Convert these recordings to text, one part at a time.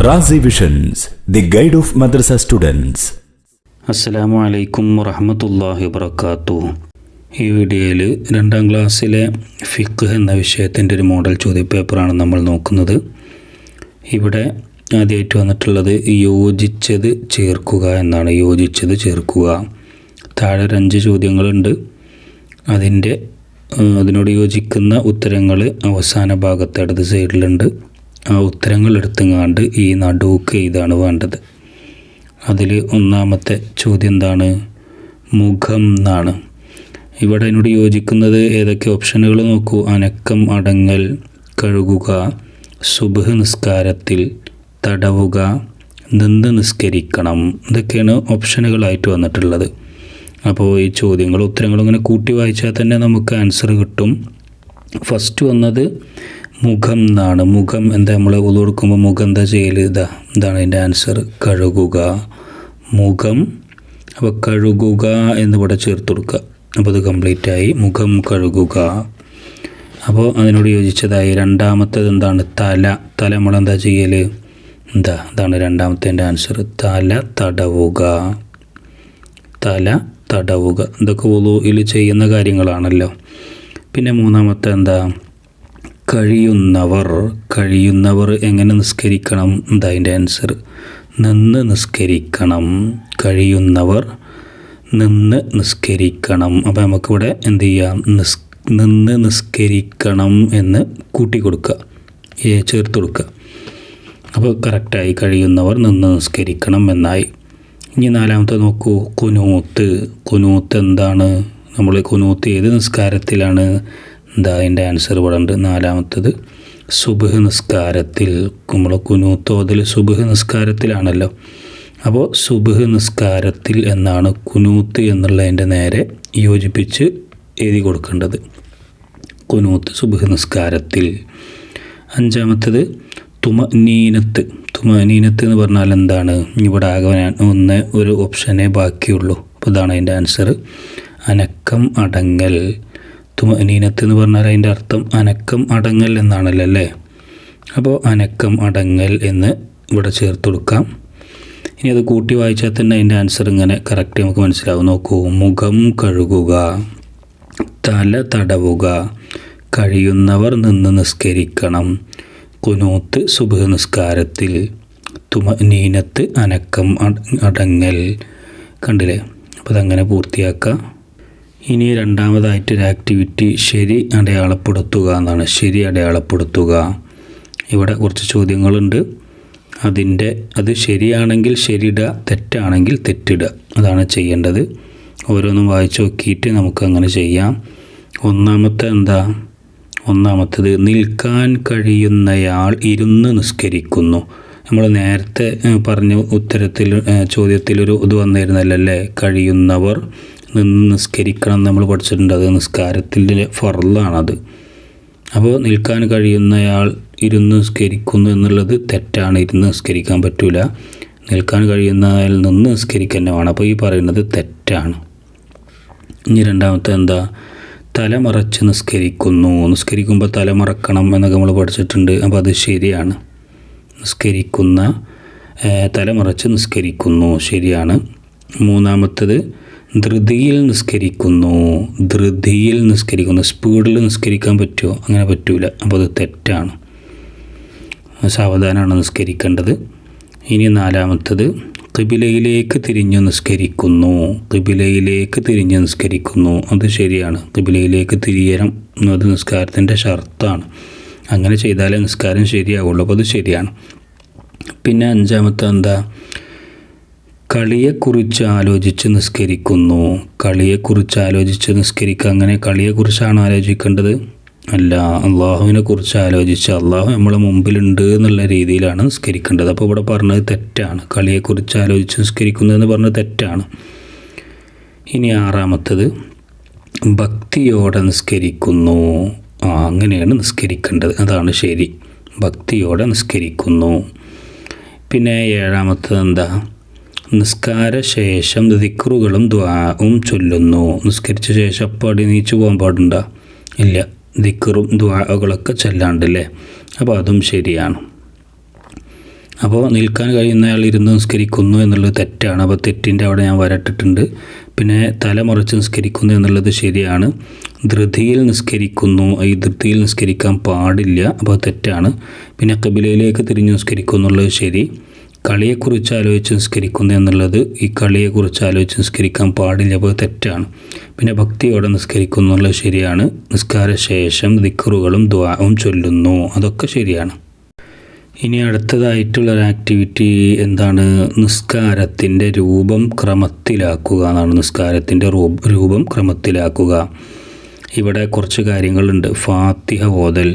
Razi visions, the guide of madrasa students. അസ്സലാമു അലൈക്കും വറഹ്മത്തുള്ളാഹി വബറകാതുഹു. ഈ വീഡിയോയിൽ 2ാം ക്ലാസ്സിലെ ഫിഖ് എന്ന വിഷയത്തിൻ്റെ ഒരു മോഡൽ ചോദ്യപേപ്പറാണ് നമ്മൾ നോക്കുന്നത്. ഇവിടെ ആദ്യമായിട്ട് വന്നിട്ടുള്ളത് യോജിച്ചത് ചേർക്കുക എന്നാണ്. യോജിച്ചത് ചേർക്കുക. താഴെ 5 ചോദ്യങ്ങളുണ്ട്. അതിനോട് യോജിക്കുന്ന ഉത്തരങ്ങൾ അവസാന ഭാഗത്ത് ഇടത് സൈഡിലുണ്ട്. ആ ഉത്തരങ്ങൾ എടുത്തുകൊണ്ട് ഈ നടുക്ക് ഇതാണ് വേണ്ടത്. അതിൽ ഒന്നാമത്തെ ചോദ്യം എന്താണ്? മുഖം എന്നാണ്. ഇവിടെ അതിനോട് യോജിക്കുന്നത് ഏതൊക്കെ ഓപ്ഷനുകൾ നോക്കൂ. അനക്കം, അടങ്ങൽ, കഴുകുക, സുബ്ഹ് നിസ്കാരത്തിൽ, തടവുക, നിന്ന് നിസ്കരിക്കണം. ഇതൊക്കെയാണ് ഓപ്ഷനുകളായിട്ട് വന്നിട്ടുള്ളത്. അപ്പോൾ ഈ ചോദ്യങ്ങളും ഉത്തരങ്ങളും ഇങ്ങനെ കൂട്ടി വായിച്ചാൽ തന്നെ നമുക്ക് ആൻസർ കിട്ടും. ഫസ്റ്റ് വന്നത് മുഖം എന്നാണ്. മുഖം എന്താ, നമ്മൾ ഉളു കൊടുക്കുമ്പോൾ മുഖം എന്താ ചെയ്യൽ? ഇതാണ് അതിൻ്റെ ആൻസർ, കഴുകുക. മുഖം. അപ്പോൾ കഴുകുക എന്നിവിടെ ചേർത്ത് കൊടുക്കുക. അപ്പോൾ അത് കംപ്ലീറ്റ് ആയി. മുഖം കഴുകുക. അപ്പോൾ യോജിച്ചതായി. രണ്ടാമത്തേത് എന്താണ്? തല. തല നമ്മളെന്താ ചെയ്യൽ? ഇതാണ് രണ്ടാമത്തെ ആൻസർ, തല തടവുക. തല തടവുക. ഇതൊക്കെ ഉളുവിൽ ചെയ്യുന്ന കാര്യങ്ങളാണല്ലോ. പിന്നെ മൂന്നാമത്തെ എന്താ? കഴിയുന്നവർ. കഴിയുന്നവർ എങ്ങനെ നിസ്കരിക്കണം? അതിൻ്റെ ആൻസർ, നിന്ന് നിസ്കരിക്കണം. കഴിയുന്നവർ നിന്ന് നിസ്കരിക്കണം. അപ്പോൾ നമുക്കിവിടെ എന്ത് ചെയ്യാം? നിന്ന് നിസ്കരിക്കണം എന്ന് കൂട്ടി കൊടുക്കുക, ചേർത്ത് കൊടുക്കുക. അപ്പോൾ കറക്റ്റായി. കഴിയുന്നവർ നിന്ന് നിസ്കരിക്കണം എന്നായി. ഇനി നാലാമത്തെ നോക്കൂ, കുനൂത്ത്. കുനൂത്ത് എന്താണ്? നമ്മൾ കുനൂത്ത് ഏത് നിസ്കാരത്തിലാണ്? അതിൻ്റെ ആൻസർ ഇവിടെ ഉണ്ട്. നാലാമത്തത് സുബ്ഹ് നിസ്കാരത്തിൽ. നമ്മൾ കുനൂത്ത് ഓതൽ സുബ്ഹ് നിസ്കാരത്തിലാണല്ലോ. അപ്പോൾ സുബ്ഹ് നിസ്കാരത്തിൽ എന്നാണ് കുനൂത്ത് എന്നുള്ളതിൻ്റെ നേരെ യോജിപ്പിച്ച് എഴുതി കൊടുക്കേണ്ടത്. കുനൂത്ത് സുബ്ഹ് നിസ്കാരത്തിൽ. അഞ്ചാമത്തത് തുമനീനത്ത്. തുമനീനത്ത് എന്ന് പറഞ്ഞാൽ എന്താണ്? ഇവിടെ ആകെ ഒരു ഓപ്ഷനേ ബാക്കിയുള്ളൂ. അപ്പോൾ ഇതാണ് അതിൻ്റെ ആൻസർ, അനക്കം, അടങ്ങൽ. തുമനീനത്ത് എന്ന് പറഞ്ഞാൽ അതിൻ്റെ അർത്ഥം അനക്കം, അടങ്ങൽ എന്നാണല്ലോ അല്ലേ? അപ്പോൾ അനക്കം, അടങ്ങൽ എന്ന് ഇവിടെ ചേർത്ത് കൊടുക്കാം. ഇനി അത് കൂട്ടി വായിച്ചാൽ തന്നെ അതിൻ്റെ ആൻസർ ഇങ്ങനെ കറക്റ്റ് നമുക്ക് മനസ്സിലാവും. നോക്കൂ, മുഖം കഴുകുക, തല തടവുക, കഴിയുന്നവർ നിന്ന് നിസ്കരിക്കണം, കുനൂത്ത് സുബ്ഹ് നിസ്കാരത്തിൽ, തുമനീനത്ത് അനക്കം, അടങ്ങൽ. കണ്ടില്ലേ? അപ്പോൾ അതങ്ങനെ പൂർത്തിയാക്കുക. ഇനി രണ്ടാമതായിട്ടൊരു ആക്ടിവിറ്റി ശരി അടയാളപ്പെടുത്തുക എന്നാണ്. ശരി അടയാളപ്പെടുത്തുക. ഇവിടെ കുറച്ച് ചോദ്യങ്ങളുണ്ട്. അത് ശരിയാണെങ്കിൽ ശരിയിടുക, തെറ്റാണെങ്കിൽ തെറ്റിടുക. അതാണ് ചെയ്യേണ്ടത്. ഓരോന്നും വായിച്ച് നോക്കിയിട്ട് നമുക്കങ്ങനെ ചെയ്യാം. ഒന്നാമത്തേത് നിൽക്കാൻ കഴിയുന്നയാൾ ഇരുന്ന് നിസ്കരിക്കുന്നു. നമ്മൾ നേരത്തെ പറഞ്ഞ ചോദ്യത്തിലൊരു ഇത് വന്നിരുന്നല്ലോ അല്ലേ? കഴിയുന്നവർ നിന്ന് നിസ്കരിക്കണം നമ്മൾ പഠിച്ചിട്ടുണ്ട്. അത് നിസ്കാരത്തിൻ്റെ ഫർളാണത്. അപ്പോൾ നിൽക്കാൻ കഴിയുന്നയാൾ ഇരുന്ന് നിസ്കരിക്കുന്നു എന്നുള്ളത് തെറ്റാണ്. ഇരുന്ന് നിസ്കരിക്കാൻ പറ്റില്ല. നിൽക്കാൻ കഴിയുന്നയാൾ നിന്ന് നിസ്കരിക്കാൻ തന്നെ വേണം. അപ്പോൾ ഈ പറയുന്നത് തെറ്റാണ്. ഇനി രണ്ടാമത്തെ എന്താ? തലമറച്ച് നിസ്കരിക്കുന്നു. നിസ്കരിക്കുമ്പോൾ തലമറക്കണം എന്നൊക്കെ നമ്മൾ പഠിച്ചിട്ടുണ്ട്. അപ്പോൾ അത് ശരിയാണ്. തലമറച്ച് നിസ്കരിക്കുന്നു, ശരിയാണ്. മൂന്നാമത്തേത് ധൃതിയിൽ നിസ്കരിക്കുന്നു. ധൃതിയിൽ നിസ്കരിക്കുന്നു. സ്പീഡിൽ നിസ്കരിക്കാൻ പറ്റുമോ? അങ്ങനെ പറ്റൂല. അപ്പോൾ അത് തെറ്റാണ്. സാവധാനമാണ് നിസ്കരിക്കേണ്ടത്. ഇനി നാലാമത്തേത് ഖിബിലയിലേക്ക് തിരിഞ്ഞു നിസ്കരിക്കുന്നു. ഖിബിലയിലേക്ക് തിരിഞ്ഞു നിസ്കരിക്കുന്നു. അത് ശരിയാണ്. ഖിബിലയിലേക്ക് തിരിയണം എന്നത് നിസ്കാരത്തിൻ്റെ ഷർത്താണ്. അങ്ങനെ ചെയ്താലേ നിസ്കാരം ശരിയാവുള്ളൂ. അപ്പോൾ അത് ശരിയാണ്. പിന്നെ അഞ്ചാമത്തെ എന്താ? കളിയെക്കുറിച്ച് ആലോചിച്ച് നിസ്കരിക്കുന്നു. കളിയെക്കുറിച്ച് ആലോചിച്ച് നിസ്കരിക്കുക. അങ്ങനെ കളിയെക്കുറിച്ചാണ് ആലോചിക്കേണ്ടത്? അല്ല, അള്ളാഹുവിനെ കുറിച്ച് ആലോചിച്ച് അള്ളാഹു നമ്മളെ മുമ്പിലുണ്ട് എന്നുള്ള രീതിയിലാണ് നിസ്കരിക്കേണ്ടത്. അപ്പോൾ ഇവിടെ പറഞ്ഞത് തെറ്റാണ്. കളിയെക്കുറിച്ച് ആലോചിച്ച് നിസ്കരിക്കുന്നതെന്ന് പറഞ്ഞത് തെറ്റാണ്. ഇനി ആറാമത്തത് ഭക്തിയോടെ നിസ്കരിക്കുന്നു. അങ്ങനെയാണ് നിസ്കരിക്കേണ്ടത്. അതാണ് ശരി. ഭക്തിയോടെ നിസ്കരിക്കുന്നു. പിന്നെ ഏഴാമത്തത് എന്താ? നിസ്കാര ശേഷം ദിക്റുകളും ദുആവും ചൊല്ലുന്നു. നിസ്കരിച്ച ശേഷം അപ്പോൾ എണീച്ച് പോകാൻ പാടുണ്ടോ? ഇല്ല. ദിക്റും ദുആകളൊക്കെ ചൊല്ലാണ്ടല്ലേ? അപ്പോൾ അതും ശരിയാണ്. അപ്പോൾ നിൽക്കാൻ കഴിയുന്നയാൾ ഇരുന്ന് നിസ്കരിക്കുന്നു എന്നുള്ളത് തെറ്റാണ്. അപ്പോൾ തെറ്റിൻ്റെ അവിടെ ഞാൻ വരട്ടിട്ടുണ്ട്. പിന്നെ തലമറിച്ച് നിസ്കരിക്കുന്നു എന്നുള്ളത് ശരിയാണ്. ധൃതിയിൽ നിസ്കരിക്കുന്നു, ഈ ധൃതിയിൽ നിസ്കരിക്കാൻ പാടില്ല, അപ്പോൾ തെറ്റാണ്. പിന്നെ ഖിബലയിലേക്ക് തിരിഞ്ഞ് നിസ്കരിക്കുന്നു എന്നുള്ളത് ശരി. കളിയെക്കുറിച്ച് ആലോചിച്ച് നിസ്കരിക്കുന്നു എന്നുള്ളത് ഈ കളിയെക്കുറിച്ച് ആലോചിച്ച് നിസ്കരിക്കാൻ പാടില്ല, അപ്പോൾ തെറ്റാണ്. പിന്നെ ഭക്തിയോടെ നിസ്കരിക്കുന്നു എന്നുള്ളത് ശരിയാണ്. നിസ്കാരശേഷം ദിക്റുകളും ദുആവും ചൊല്ലുന്നു, അതൊക്കെ ശരിയാണ്. ഇനി അടുത്തതായിട്ടുള്ളൊരു ആക്ടിവിറ്റി എന്താണ്? നിസ്കാരത്തിൻ്റെ രൂപം ക്രമത്തിലാക്കുക എന്നാണ്. നിസ്കാരത്തിൻ്റെ രൂപം ക്രമത്തിലാക്കുക. ഇവിടെ കുറച്ച് കാര്യങ്ങളുണ്ട്. ഫാത്തിഹ ഓതൽ,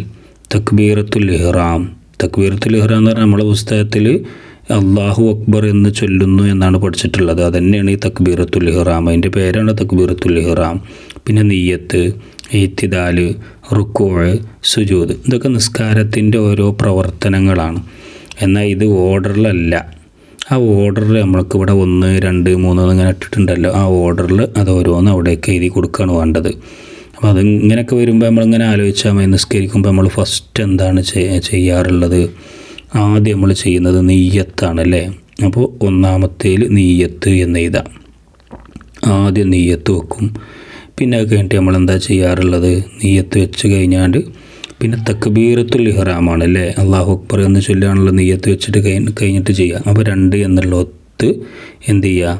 തക്ബീറത്തുൽ ഇഹ്റാം. തക്ബീറത്തുൽ ഇഹ്റാം എന്ന് പറഞ്ഞാൽ നമ്മളെ പുസ്തകത്തിൽ അല്ലാഹു അക്ബർ എന്ന് ചൊല്ലുന്നു എന്നാണ് പഠിച്ചിട്ടുള്ളത്. അതുതന്നെയാണ് ഈ തക്ബീറത്തുൽ ഇഹ്റാം, അതിൻ്റെ പേരാണ് തക്ബീറത്തുൽ ഇഹ്റാം. പിന്നെ നിയ്യത്ത്, ഇഅ്തിദാല്, റുക്കൂഅ്, സുജൂദ്, ഇതൊക്കെ നിസ്കാരത്തിൻ്റെ ഓരോ പ്രവർത്തനങ്ങളാണ്. എന്നാൽ ഇത് ഓർഡറിലല്ല. ആ ഓർഡറിൽ നമ്മൾക്ക് ഇവിടെ 1, 2, 3 ഇങ്ങനെ ഇട്ടിട്ടുണ്ടല്ലോ, ആ ഓർഡറിൽ അത് ഓരോന്ന് അവിടേക്ക് എഴുതി കൊടുക്കുകയാണ് വേണ്ടത്. അപ്പോൾ അത് ഇങ്ങനെയൊക്കെ വരുമ്പോൾ നമ്മളിങ്ങനെ ആലോചിച്ചാൽ മതി. നിസ്കരിക്കുമ്പോൾ നമ്മൾ ഫസ്റ്റ് എന്താണ് ചെയ്യാറുള്ളത്? ആദ്യം നമ്മൾ ചെയ്യുന്നത് നിയ്യത്താണല്ലേ. അപ്പോൾ ഒന്നാമത്തേൽ നിയ്യത്ത് എന്ന് എഴുതാം. ആദ്യം നിയ്യത്ത് വെക്കും. പിന്നെ അത് കഴിഞ്ഞിട്ട് നമ്മൾ എന്താ ചെയ്യാറുള്ളത്? നിയ്യത്ത് വെച്ച് കഴിഞ്ഞാൽ പിന്നെ തക്ബീറത്തുൽ ഇഹ്റാമാണ് അല്ലേ, അല്ലാഹു അക്ബർ എന്ന് ചൊല്ലാനുള്ള നിയ്യത്ത് വെച്ചിട്ട് കഴിഞ്ഞിട്ട് ചെയ്യുക. അപ്പോൾ 2 എന്നുള്ളൊത്ത് എന്ത് ചെയ്യുക?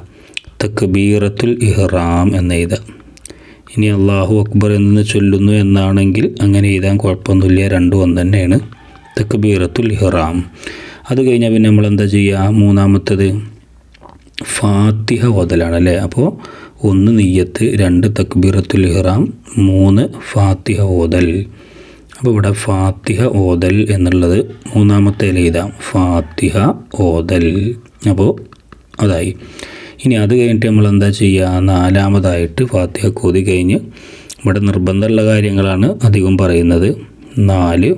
തക്ബീറത്തുൽ ഇഹ്റാം എന്ന് എഴുതാം. ഇനി അല്ലാഹു അക്ബർ എന്ന് ചൊല്ലുന്നു എന്നാണെങ്കിൽ അങ്ങനെ എഴുതാൻ കുഴപ്പമൊന്നുമില്ല, രണ്ടും ഒന്ന് തന്നെയാണ്. തക്ബീറത്തുൽ ഇഹ്റാം. അത് കഴിഞ്ഞാൽ പിന്നെ നമ്മൾ എന്താ ചെയ്യുക? മൂന്നാമത്തത് ഫാത്തിഹ ഓതലാണ് അല്ലേ. അപ്പോൾ 1 നിയ്യത്ത്, 2 തക്ബീറത്തുൽ ഇഹ്റാം, 3 ഫാത്തിഹ ഓതൽ. അപ്പോൾ ഇവിടെ ഫാത്തിഹ ഓതൽ എന്നുള്ളത് മൂന്നാമത്തെ എഴുതാം, ഫാത്തിഹ ഓതൽ. അപ്പോൾ അതായി. ഇനി അത് കഴിഞ്ഞിട്ട് നമ്മൾ എന്താ ചെയ്യുക? നാലാമതായിട്ട് ഫാത്തിഹ ഓതി കഴിഞ്ഞ് ഇവിടെ നിർബന്ധമുള്ള കാര്യങ്ങളാണ് അധികം പറയുന്നത്. 4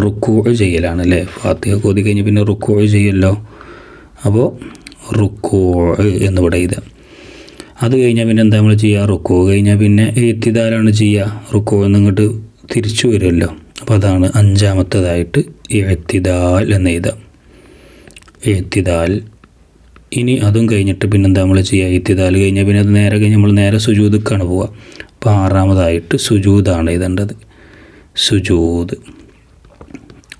റുക്കൂഅ് ചെയ്യലാണ് അല്ലേ. ഫാത്തിഹ ഓതി കഴിഞ്ഞ് പിന്നെ റുക്കൂഅ് ചെയ്യല്ലോ. അപ്പോൾ റുക്കൂഅ് എന്നിവിടെ എഴുതാം. അത് കഴിഞ്ഞാൽ പിന്നെ എന്താ നമ്മൾ ചെയ്യുക? റുക്കൂഅ് കഴിഞ്ഞാൽ പിന്നെ ഇഅ്തിദാലാണ് ചെയ്യുക. റുക്കൂഅ് എന്നിങ്ങോട്ട് തിരിച്ചു വരുമല്ലോ. അപ്പോൾ അതാണ് അഞ്ചാമത്തേതായിട്ട് ഇഅ്തിദാൽ എന്ന് എഴുതാം. ഇഅ്തിദാൽ. ഇനി അതും കഴിഞ്ഞിട്ട് പിന്നെന്താ നമ്മൾ ചെയ്യുക? ഇഅ്തിദാൽ കഴിഞ്ഞാൽ പിന്നെ അത് നേരെ കഴിഞ്ഞ് നമ്മൾ നേരെ സുജൂദക്കാണ് പോവുക. അപ്പോൾ ആറാമതായിട്ട് സുജൂദാണ് എഴുതേണ്ടത്. സുജൂദ്.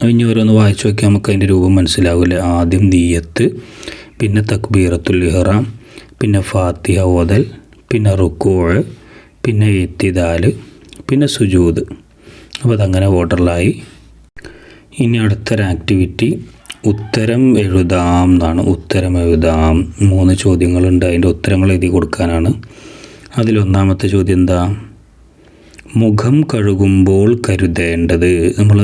ഇനി ഓരോന്ന് വായിച്ചു നോക്കിയാൽ നമുക്ക് അതിൻ്റെ രൂപം മനസ്സിലാവില്ല. ആദ്യം നിയ്യത്ത്, പിന്നെ തക്ബീറത്തുൽ ഇഹ്റാം, പിന്നെ ഫാത്തിഹ ഓതൽ, പിന്നെ റുക്കൂഅ്, പിന്നെ ഇഅ്തിദാൽ, പിന്നെ സുജൂദ്. അപ്പോൾ അതങ്ങനെ ഓർഡറിലായി. ഇനി അടുത്തൊരു ആക്ടിവിറ്റി ഉത്തരം എഴുതാം എന്നാണ്. ഉത്തരം എഴുതാം. 3 ചോദ്യങ്ങളുണ്ട്, അതിൻ്റെ ഉത്തരങ്ങൾ എഴുതി കൊടുക്കാനാണ്. അതിലൊന്നാമത്തെ ചോദ്യം എന്താ? മുഖം കഴുകുമ്പോൾ കരുതേണ്ടത്. നമ്മൾ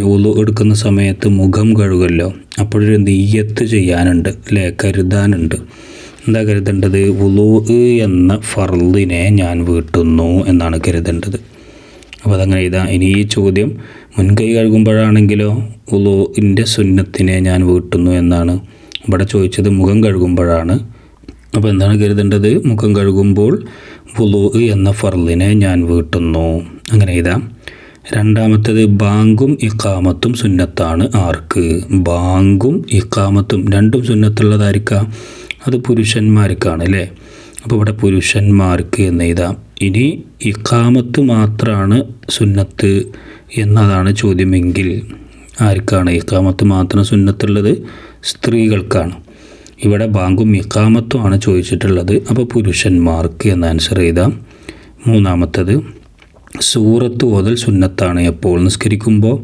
വുളു എടുക്കുന്ന സമയത്ത് മുഖം കഴുകല്ലോ, അപ്പോഴൊരു നിയ്യത്ത് ചെയ്യാനുണ്ട് അല്ലേ, കരുതാനുണ്ട്. എന്താ കരുതേണ്ടത്? വുളു എന്ന ഫർളിനെ ഞാൻ വീട്ടുന്നു എന്നാണ് കരുതേണ്ടത്. അപ്പോൾ അതങ്ങനെ എഴുതാം. ഇനി ഈ ചോദ്യം മുൻകൈ കഴുകുമ്പോഴാണെങ്കിലോ വുളുഇൻ്റെ സുന്നത്തിനെ ഞാൻ വീട്ടുന്നു എന്നാണ്. ഇവിടെ ചോദിച്ചത് മുഖം കഴുകുമ്പോഴാണ്. അപ്പോൾ എന്താണ് കരുതേണ്ടത്? മുഖം കഴുകുമ്പോൾ വുളു എന്ന ഫർളിനെ ഞാൻ വീട്ടുന്നു, അങ്ങനെ എഴുതാം. രണ്ടാമത്തേത് ബാങ്കും ഇഖാമത്തും സുന്നത്താണ്. ആർക്ക്? ബാങ്കും ഇഖാമത്തും രണ്ടും സുന്നത്തുള്ളതായിരിക്കാം. അത് പുരുഷന്മാർക്കാണ് അല്ലേ. അപ്പോൾ ഇവിടെ പുരുഷന്മാർക്ക് എന്ന് എഴുതാം. ഇനി ഇഖാമത്ത് മാത്രമാണ് സുന്നത്ത് എന്നതാണ് ചോദ്യമെങ്കിൽ ആർക്കാണ് ഇഖാമത്ത് മാത്രം സുന്നത്തുള്ളത്? സ്ത്രീകൾക്കാണ്. ഇവിടെ ബാങ്കും ഇഖാമത്തുമാണ് ചോദിച്ചിട്ടുള്ളത്. അപ്പോൾ പുരുഷന്മാർക്ക് എന്ന ആൻസർ എഴുതാം. മൂന്നാമത്തത് സൂറത്ത് ഓതൽ സുന്നത്താണ്. എപ്പോൾ? നിസ്കരിക്കുമ്പോൾ.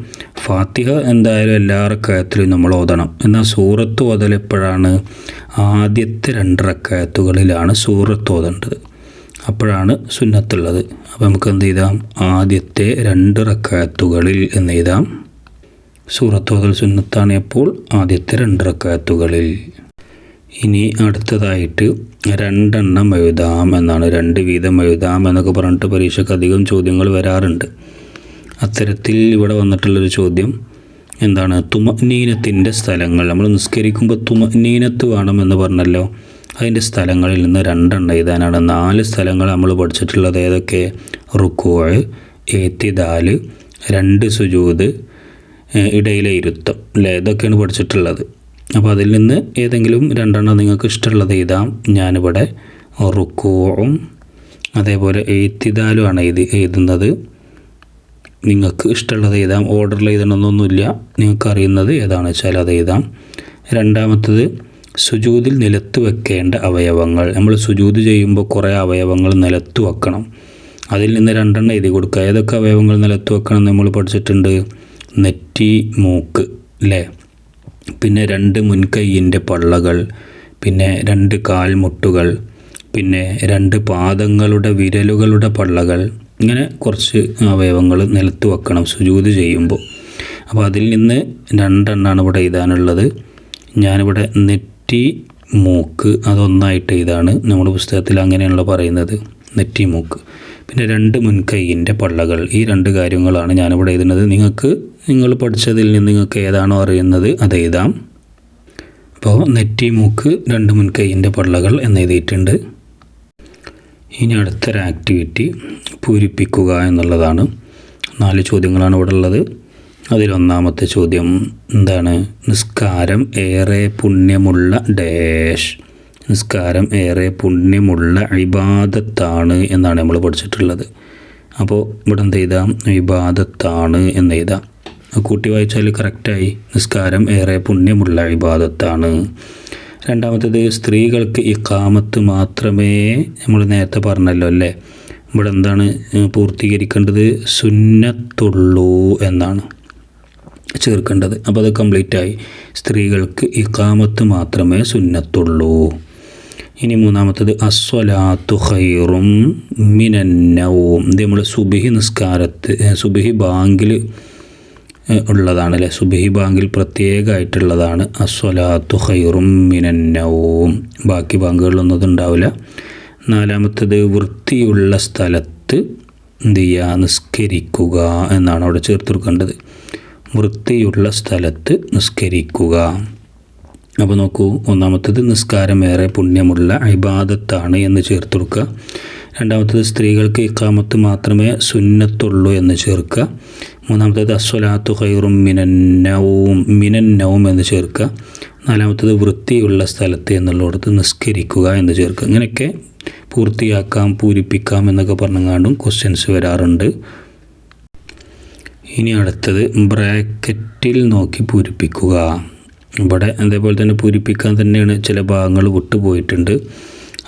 ഫാത്തിഹ എന്തായാലും എല്ലാ റക്അത്തിലും നമ്മൾ ഓതണം. എന്നാൽ സൂറത്ത് ഓതൽ എപ്പോഴാണ്? ആദ്യത്തെ 2 റക്അത്തുകളിലാണ് സൂറത്ത് ഓതേണ്ടത്, അപ്പോഴാണ് സുന്നത്തുള്ളത്. അപ്പോൾ നമുക്ക് എന്ത് ചെയ്താം? ആദ്യത്തെ 2 റക്അത്തുകളിൽ എന്ന് എഴുതാം. സൂറത്ത് ഓതൽ സുന്നത്താണ് എപ്പോൾ? ആദ്യത്തെ 2 റക്അത്തുകളിൽ. ഇനി അടുത്തതായിട്ട് 2 എണ്ണം എഴുതാം എന്നാണ്. 2 വീതം എഴുതാം എന്നൊക്കെ പറഞ്ഞിട്ട് പരീക്ഷയ്ക്ക് അധികം ചോദ്യങ്ങൾ വരാറുണ്ട്. അത്തരത്തിൽ ഇവിടെ വന്നിട്ടുള്ളൊരു ചോദ്യം എന്താണ്? തുമനീനത്തിൻ്റെ സ്ഥലങ്ങൾ. നമ്മൾ നിസ്കരിക്കുമ്പോൾ തുമനീനത്ത് വേണമെന്ന് പറഞ്ഞല്ലോ, അതിൻ്റെ സ്ഥലങ്ങളിൽ നിന്ന് 2 എണ്ണം എഴുതാനാണ്. 4 സ്ഥലങ്ങൾ നമ്മൾ പഠിച്ചിട്ടുള്ളത് ഏതൊക്കെ? റുക്കൂഅ്, ഇഅ്തിദാൽ, 2 സുജൂദ്, ഇടയിലെ ഇരുത്തം അല്ലേ, ഇതൊക്കെയാണ് പഠിച്ചിട്ടുള്ളത്. അപ്പോൾ അതിൽ നിന്ന് ഏതെങ്കിലും രണ്ടെണ്ണം നിങ്ങൾക്ക് ഇഷ്ടമുള്ളത് എഴുതാം. ഞാനിവിടെ റുക്കൂഉം അതേപോലെ ഇഅ്തിദാലുമാണ് എഴുതുന്നത്. നിങ്ങൾക്ക് ഇഷ്ടമുള്ളത് എഴുതാം. ഓർഡറിൽ എഴുതണമെന്നൊന്നുമില്ല. നിങ്ങൾക്ക് അറിയുന്നത് ഏതാണെന്ന് വെച്ചാൽ അത് എഴുതാം. രണ്ടാമത്തത് സുജൂദിൽ നിലത്ത് വെക്കേണ്ട അവയവങ്ങൾ. നമ്മൾ സുജൂദ് ചെയ്യുമ്പോൾ കുറേ അവയവങ്ങൾ നിലത്ത് വെക്കണം. അതിൽ നിന്ന് രണ്ടെണ്ണം എഴുതി കൊടുക്കുക. ഏതൊക്കെ അവയവങ്ങൾ നിലത്ത് വെക്കണം നമ്മൾ പഠിച്ചിട്ടുണ്ട്? നെറ്റി, മൂക്ക് അല്ലേ, പിന്നെ 2 മുൻകൈയിൻ്റെ പള്ളകൾ, പിന്നെ 2 കാൽമുട്ടുകൾ, പിന്നെ 2 പാദങ്ങളുടെ വിരലുകളുടെ പള്ളകൾ, ഇങ്ങനെ കുറച്ച് അവയവങ്ങൾ നിലത്ത് വെക്കണം സുജൂദ് ചെയ്യുമ്പോൾ. അപ്പോൾ അതിൽ നിന്ന് 2 എണ്ണമാണ് ഇവിടെ എഴുതാനുള്ളത്. ഞാനിവിടെ നെറ്റി, മൂക്ക് അതൊന്നായിട്ട് എഴുതാണ്. നമ്മുടെ പുസ്തകത്തിൽ അങ്ങനെയാണല്ലോ പറയുന്നത്, നെറ്റി, മൂക്ക്. പിന്നെ 2 മുൻകൈയിൻ്റെ പള്ളകൾ. ഈ 2 കാര്യങ്ങളാണ് ഞാനിവിടെ എഴുതുന്നത്. നിങ്ങൾ പഠിച്ചതിൽ നിന്ന് നിങ്ങൾക്ക് ഏതാണോ അറിയുന്നത് അത് എഴുതാം. അപ്പോൾ നെറ്റി, മൂക്ക്, 2 മുൻകൈയിൻ്റെ പള്ളകൾ എന്ന് എഴുതിയിട്ടുണ്ട്. ഇനി അടുത്തൊരു ആക്ടിവിറ്റി പൂരിപ്പിക്കുക എന്നുള്ളതാണ്. 4 ചോദ്യങ്ങളാണ് ഇവിടെ ഉള്ളത്. അതിലൊന്നാമത്തെ ചോദ്യം എന്താണ്? നിസ്കാരം ഏറെ പുണ്യമുള്ള ഡാഷ്. നിസ്കാരം ഏറെ പുണ്യമുള്ള ഇബാദത്താണ് എന്നാണ് നമ്മൾ പഠിച്ചിട്ടുള്ളത്. അപ്പോൾ ഇവിടെ എന്ത് എഴുതാം? ഇബാദത്താണ് എന്ന് എഴുതാം. കൂട്ടി വായിച്ചാൽ കറക്റ്റായി. നിസ്കാരം ഏറെ പുണ്യമുള്ള ഇബാദത്താണ്. രണ്ടാമത്തേത് സ്ത്രീകൾക്ക് ഇഖാമത്ത് മാത്രമേ, നമ്മൾ നേരത്തെ പറഞ്ഞല്ലോ അല്ലേ, ഇവിടെ എന്താണ് പൂർത്തീകരിക്കേണ്ടത്? സുന്നത്തുള്ളൂ എന്നാണ് ചേർക്കേണ്ടത്. അപ്പോൾ അത് കംപ്ലീറ്റായി. സ്ത്രീകൾക്ക് ഇഖാമത്ത് മാത്രമേ സുന്നത്തുള്ളൂ. ഇനി മൂന്നാമത്തത് അസ്വലാത്തു ഖൈറും മിനന്നൗം. ഇത് നമ്മൾ സുബഹി ബാങ്കിൽ ഉള്ളതാണ് അല്ലേ, സുബഹി ബാങ്കിൽ പ്രത്യേകമായിട്ടുള്ളതാണ് അസ്വലാത്തു ഖൈറും മിനന്നൗം. ബാക്കി ബാങ്കുകളിലൊന്നും ഉണ്ടാവില്ല. നാലാമത്തത് വൃത്തിയുള്ള സ്ഥലത്ത് എന്ത് ചെയ്യുക? നിസ്കരിക്കുക എന്നാണ് അവിടെ ചേർത്ത് കൊടുക്കേണ്ടത്. വൃത്തിയുള്ള സ്ഥലത്ത് നിസ്കരിക്കുക. അപ്പോൾ നോക്കൂ, ഒന്നാമത്തത് നിസ്കാരം ഏറെ പുണ്യമുള്ള ഇബാദത്താണ് എന്ന് ചേർത്ത് കൊടുക്കുക. രണ്ടാമത്തത് സ്ത്രീകൾക്ക് ഇഖാമത്ത് മാത്രമേ സുന്നത്തുള്ളൂ എന്ന് ചേർക്കുക. മൂന്നാമത്തത് അസ്വലാത്തു ഖൈറും മിനന്നൗം എന്ന് ചേർക്കുക. നാലാമത്തത് വൃത്തിയുള്ള സ്ഥലത്ത് എന്നുള്ളിടത്ത് നിസ്കരിക്കുക എന്ന് ചേർക്കുക. ഇങ്ങനെയൊക്കെ പൂർത്തിയാക്കാം, പൂരിപ്പിക്കാം എന്നൊക്കെ പറഞ്ഞുകൊണ്ടും ക്വസ്റ്റ്യൻസ് വരാറുണ്ട്. ഇനി അടുത്തത് ബ്രാക്കറ്റിൽ നോക്കി പൂരിപ്പിക്കുക. ഇവിടെ അതേപോലെ തന്നെ പൂരിപ്പിക്കാൻ തന്നെയാണ്, ചില ഭാഗങ്ങൾ വിട്ടുപോയിട്ടുണ്ട്.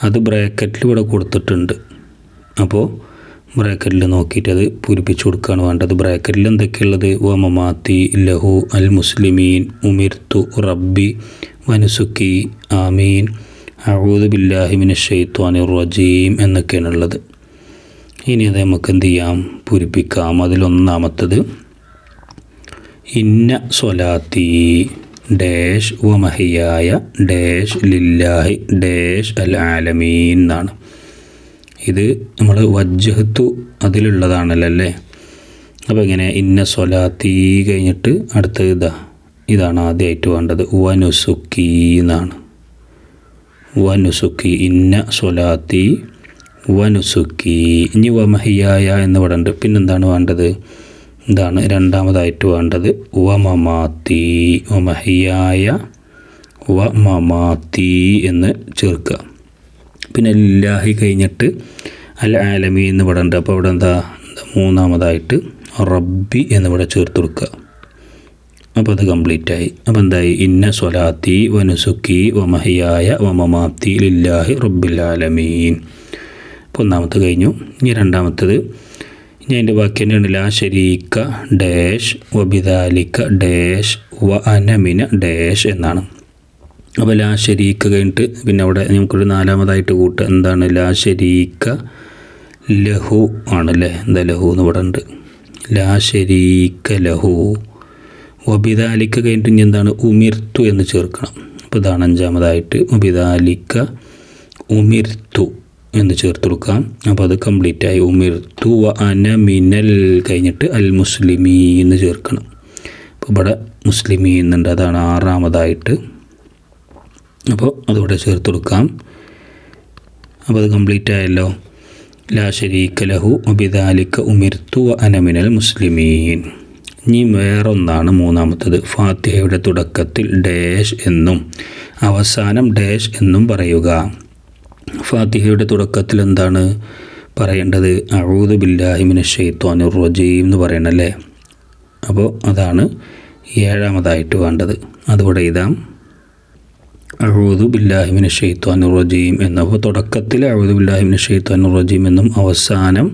അത് ബ്രാക്കറ്റിൽ ഇവിടെ കൊടുത്തിട്ടുണ്ട്. അപ്പോൾ ബ്രാക്കറ്റിൽ നോക്കിയിട്ട് അത് പൂരിപ്പിച്ചു കൊടുക്കുകയാണ് വേണ്ടത്. ബ്രാക്കറ്റിൽ എന്തൊക്കെയുള്ളത്? വമമാത്തി ലഹു അൽ മുസ്ലിമീൻ ഉമിർത്തു റബ്ബി വനുസുക്കി ആമീൻ അഊദു ബില്ലാഹി മിനശ് ശൈത്വാനിർ റജീം എന്നൊക്കെയാണുള്ളത്. ഇനി അത് നമുക്ക് എന്ത് ചെയ്യാം? പൂരിപ്പിക്കാം. അതിലൊന്നാമത്തത് ഇന്ന സ്വലാത്തി ഡാഷ് വമഹിയായ ഡാഷ് ലില്ലാഹി ഡാഷ് അൽ ആലമീൻ എന്നാണ്. ഇത് നമ്മൾ വജ്ജഹത്തു അതിലുള്ളതാണല്ലോ അല്ലേ. അപ്പോൾ ഇങ്ങനെ ഇന്ന സ്വലാത്തി കഴിഞ്ഞിട്ട് അടുത്ത ഇതാണ് ആദ്യമായിട്ട് വേണ്ടത്. വനുസുക്കി എന്നാണ്. വനുസുക്കി, ഇന്ന സ്വലാത്തി വനുസുക്കി. ഇനി വമഹിയായ എന്ന് ഇവിടെ ഉണ്ട്. പിന്നെന്താണ് വേണ്ടത്? ഇതാണ് രണ്ടാമതായിട്ട് വേണ്ടത്. വമമാത്തി, വമഹിയായ വമമാത്തി എന്ന് ചേർക്കുക. പിന്നെ ലില്ലാഹി കഴിഞ്ഞിട്ട് അൽ ആലമീൻ എന്ന് ഇവിടെ ഉണ്ട്. അപ്പോൾ ഇവിടെ എന്താ മൂന്നാമതായിട്ട് റബ്ബി എന്നിവിടെ ചേർത്ത് കൊടുക്കുക. അപ്പോൾ അത് കംപ്ലീറ്റായി. അപ്പോൾ എന്തായി? ഇന്ന സ്വലാത്തി വനുസുക്കി വമഹിയായ വമമാത്തി ലില്ലാഹി റബ്ബിൽ ആലമീൻ. അപ്പോൾ ഒന്നാമത്തെ കഴിഞ്ഞു. ഇനി രണ്ടാമത്തത്, ഇനി അതിൻ്റെ ബാക്കി തന്നെയാണ്. ലാ ശരീക്ക ഡാഷ് വബിദാലിക്ക ഡാഷ് വ അനമിന ഡാഷ് എന്നാണ്. അപ്പോൾ ലാ ശരീക്ക കഴിഞ്ഞിട്ട് പിന്നെ അവിടെ നമുക്കൊരു നാലാമതായിട്ട് കൂട്ടുക. എന്താണ്? ലാ ശരീക്ക ലഹു ആണല്ലേ. എന്താ ലഹു എന്ന് ഇവിടെ ഉണ്ട്. ലാ ശരീക്ക ലഹു. വബിദാലിക്ക കഴിഞ്ഞിട്ട് ഇനി എന്താണ്? ഉമിർത്തു എന്ന് ചേർക്കണം. അപ്പോൾ ഇതാണ് അഞ്ചാമതായിട്ട്. വബിദാലിക്ക ഉമിർത്തു എന്ന് ചേർത്ത് കൊടുക്കാം. അപ്പോൾ അത് കംപ്ലീറ്റായി. ഉമിർത്തു വ അന മിനൽ കഴിഞ്ഞിട്ട് അൽ മുസ്ലിമീ എന്ന് ചേർക്കണം. അപ്പോൾ ഇവിടെ മുസ്ലിമീ എന്നുണ്ട്. അതാണ് ആറാമതായിട്ട്. അപ്പോൾ അതിവിടെ ചേർത്ത് കൊടുക്കാം. അപ്പോൾ അത് കംപ്ലീറ്റ് ആയല്ലോ. ലാ ശരീക ലഹു വബിദാലിക ഉമിർത്തു വ അന മിനൽ മുസ്ലിമീൻ. ഇനി വേറൊന്നാണ് മൂന്നാമത്തത്. ഫാത്തിഹയുടെ തുടക്കത്തിൽ ഡാഷ് എന്നും അവസാനം ഡാഷ് എന്നും പറയുക. ഫാത്തിഹയുടെ തുടക്കത്തിൽ എന്താണ് പറയേണ്ടത്? അഊദു ബില്ലാഹി മിനശ് ശൈത്വാനിർ റജീം എന്ന് പറയണല്ലേ. അപ്പോൾ അതാണ് ഏഴാമതായിട്ട് വേണ്ടത്. അതുകൂടെ എഴുതാം. അഊദു ബില്ലാഹി മിനശ് ശൈത്വാനിർ റജീം എന്ന്. അപ്പോൾ തുടക്കത്തിൽ അഊദു ബില്ലാഹി മിനശ് ശൈത്വാനിർ റജീം എന്നും അവസാനം,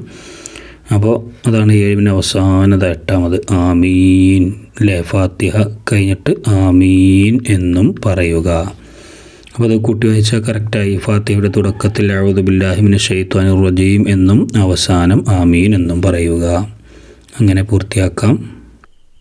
അപ്പോൾ അതാണ് ഏഴിന് അവസാനത എട്ടാമത് ആമീൻ അല്ലേ. ഫാത്തിഹ കഴിഞ്ഞിട്ട് ആമീൻ എന്നും പറയുക. അപ്പോൾ അത് കൂട്ടി വായിച്ചാൽ കറക്റ്റായി. ഫാത്തിഹയുടെ തുടക്കത്തിൽ അഊദു ബില്ലാഹി മിനശ് ശൈത്വാനിർ റജീം എന്നും അവസാനം ആമീൻ എന്നും പറയുക. അങ്ങനെ പൂർത്തിയാക്കാം.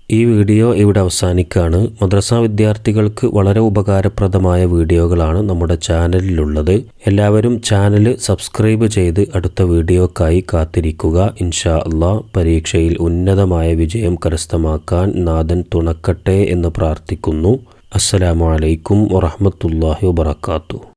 ഈ വീഡിയോ ഇവിടെ അവസാനിക്കുകയാണ്. മദ്രസ വിദ്യാർത്ഥികൾക്ക് വളരെ ഉപകാരപ്രദമായ വീഡിയോകളാണ് നമ്മുടെ ചാനലിലുള്ളത്. എല്ലാവരും ചാനൽ സബ്സ്ക്രൈബ് ചെയ്ത് അടുത്ത വീഡിയോക്കായി കാത്തിരിക്കുക. ഇൻഷാ അല്ലാഹ് പരീക്ഷയിൽ ഉന്നതമായ വിജയം കരസ്ഥമാക്കാൻ നാഥൻ തുണക്കട്ടെ എന്ന് പ്രാർത്ഥിക്കുന്നു. അസ്സലാമു അലൈക്കും വറഹ്മത്തുള്ളാഹി വബറകാതുഹു.